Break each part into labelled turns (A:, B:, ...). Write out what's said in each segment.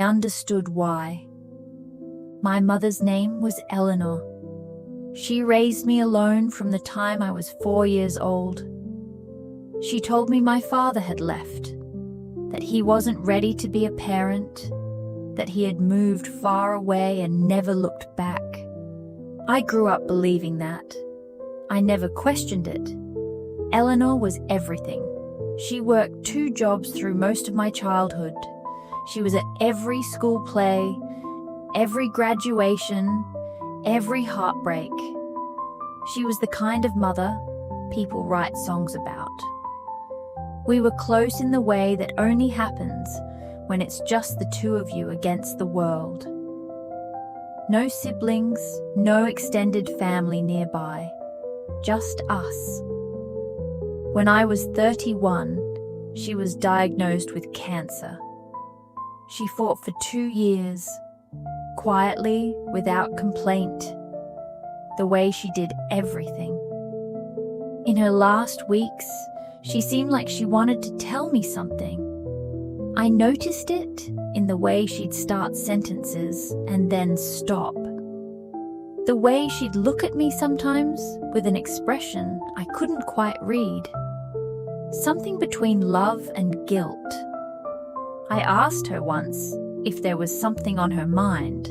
A: understood why. My mother's name was Eleanor. She raised me alone from the time I was 4 years old. She told me my father had left, that he wasn't ready to be a parent, that he had moved far away and never looked back. I grew up believing that. I never questioned it. Eleanor was everything. She worked 2 jobs through most of my childhood. She was at every school play, every graduation, every heartbreak. She was the kind of mother people write songs about. We were close in the way that only happens when it's just the 2 of you against the world. No siblings, no extended family nearby, just us. When I was 31, she was diagnosed with cancer. She fought for 2 years, quietly, without complaint, the way she did everything. In her last weeks, she seemed like she wanted to tell me something. I noticed it in the way she'd start sentences and then stop. The way she'd look at me sometimes with an expression I couldn't quite read. Something between love and guilt. I asked her once if there was something on her mind.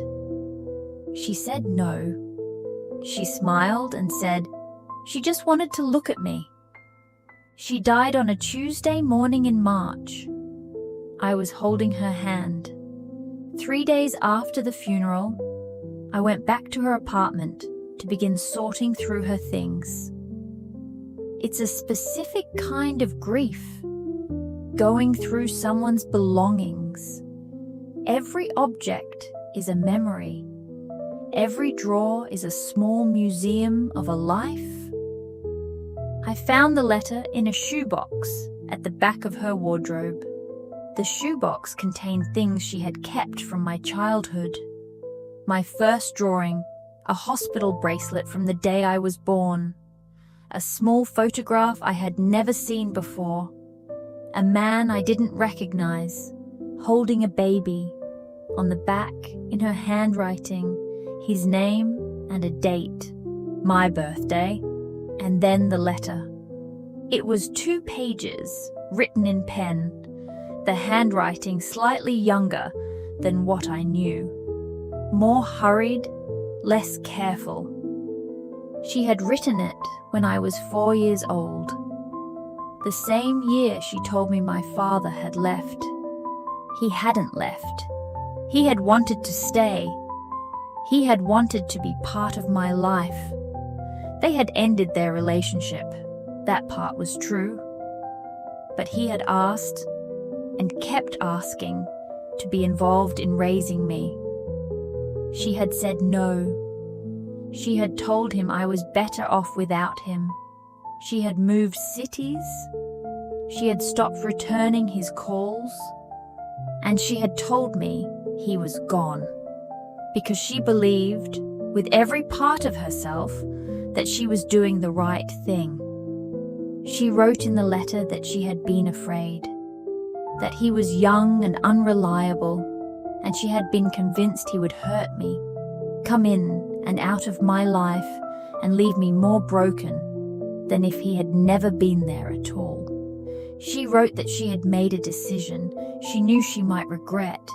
A: She said no. She smiled and said she just wanted to look at me. She died on a Tuesday morning in March. I was holding her hand. 3 days after the funeral, I went back to her apartment to begin sorting through her things. It's a specific kind of grief, going through someone's belongings. Every object is a memory. Every drawer is a small museum of a life. I found the letter in a shoebox at the back of her wardrobe. The shoebox contained things she had kept from my childhood. My first drawing, a hospital bracelet from the day I was born, a small photograph I had never seen before, a man I didn't recognize, holding a baby, on the back, in her handwriting, his name and a date, my birthday, and then the letter. It was 2 pages, written in pen, the handwriting slightly younger than what I knew. More hurried, less careful. She had written it when I was 4 years old. The same year she told me my father had left. He hadn't left. He had wanted to stay. He had wanted to be part of my life. They had ended their relationship. That part was true. But he had asked, and kept asking, to be involved in raising me. She had said no. She had told him I was better off without him. She had moved cities. She had stopped returning his calls. And she had told me he was gone. Because she believed, with every part of herself, that she was doing the right thing. She wrote in the letter that she had been afraid, that he was young and unreliable, and she had been convinced he would hurt me, come in and out of my life and leave me more broken than if he had never been there at all. She wrote that she had made a decision she knew she might regret.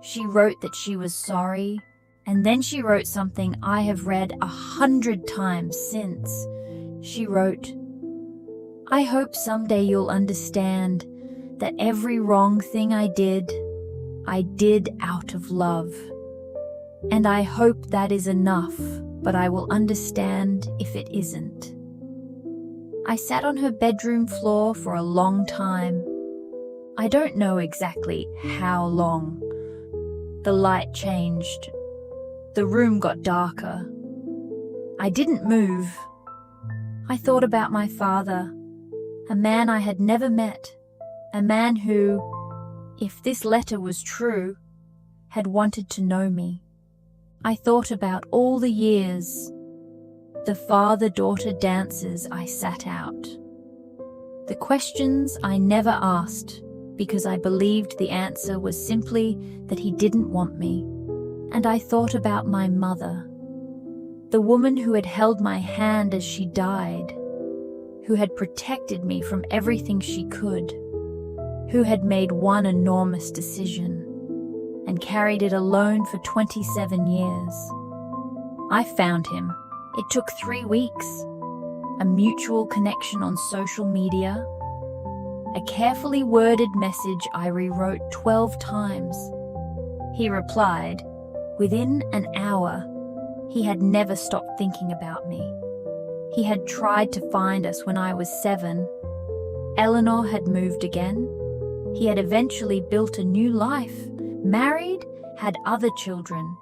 A: She wrote that she was sorry, and then she wrote something I have read 100 times since. She wrote, "I hope someday you'll understand that every wrong thing I did out of love. And I hope that is enough, but I will understand if it isn't." I sat on her bedroom floor for a long time. I don't know exactly how long. The light changed. The room got darker. I didn't move. I thought about my father, a man I had never met, a man who, if this letter was true, had wanted to know me. I thought about all the years, the father-daughter dances I sat out, the questions I never asked because I believed the answer was simply that he didn't want me. And I thought about my mother, the woman who had held my hand as she died, who had protected me from everything she could, who had made one enormous decision and carried it alone for 27 years. I found him. It took 3 weeks, a mutual connection on social media, a carefully worded message I rewrote 12 times. He replied. Within an hour, he had never stopped thinking about me. He had tried to find us when I was 7. Eleanor had moved again. He had eventually built a new life, married, had other children,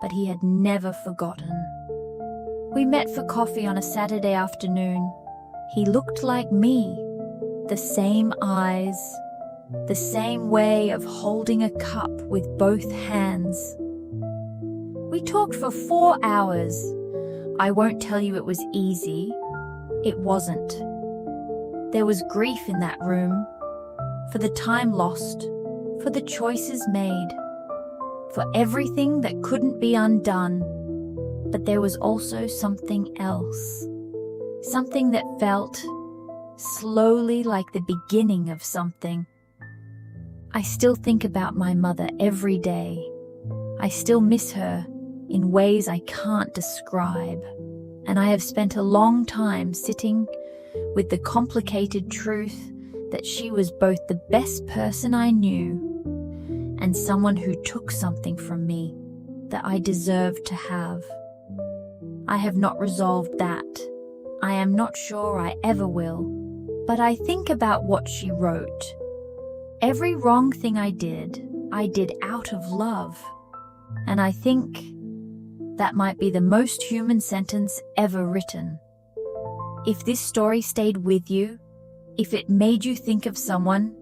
A: but he had never forgotten. We met for coffee on a Saturday afternoon. He looked like me, the same eyes, the same way of holding a cup with both hands. We talked for 4 hours. I won't tell you it was easy. It wasn't. There was grief in that room, for the time lost, for the choices made, for everything that couldn't be undone. But there was also something else, something that felt slowly like the beginning of something. I still think about my mother every day. I still miss her in ways I can't describe, and I have spent a long time sitting with the complicated truth that she was both the best person I knew and someone who took something from me that I deserved to have. I have not resolved that. I am not sure I ever will, but I think about what she wrote. Every wrong thing I did out of love, and I think that might be the most human sentence ever written. If this story stayed with you, if it made you think of someone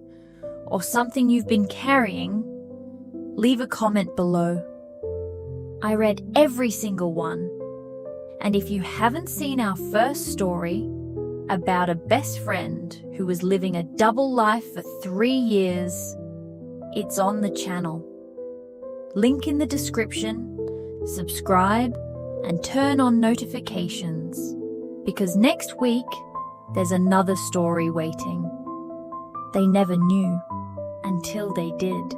A: or something you've been carrying, leave a comment below. I read every single one. And if you haven't seen our first story about a best friend who was living a double life for 3 years, it's on the channel. Link in the description. Subscribe and turn on notifications, because next week there's another story waiting. They never knew until they did.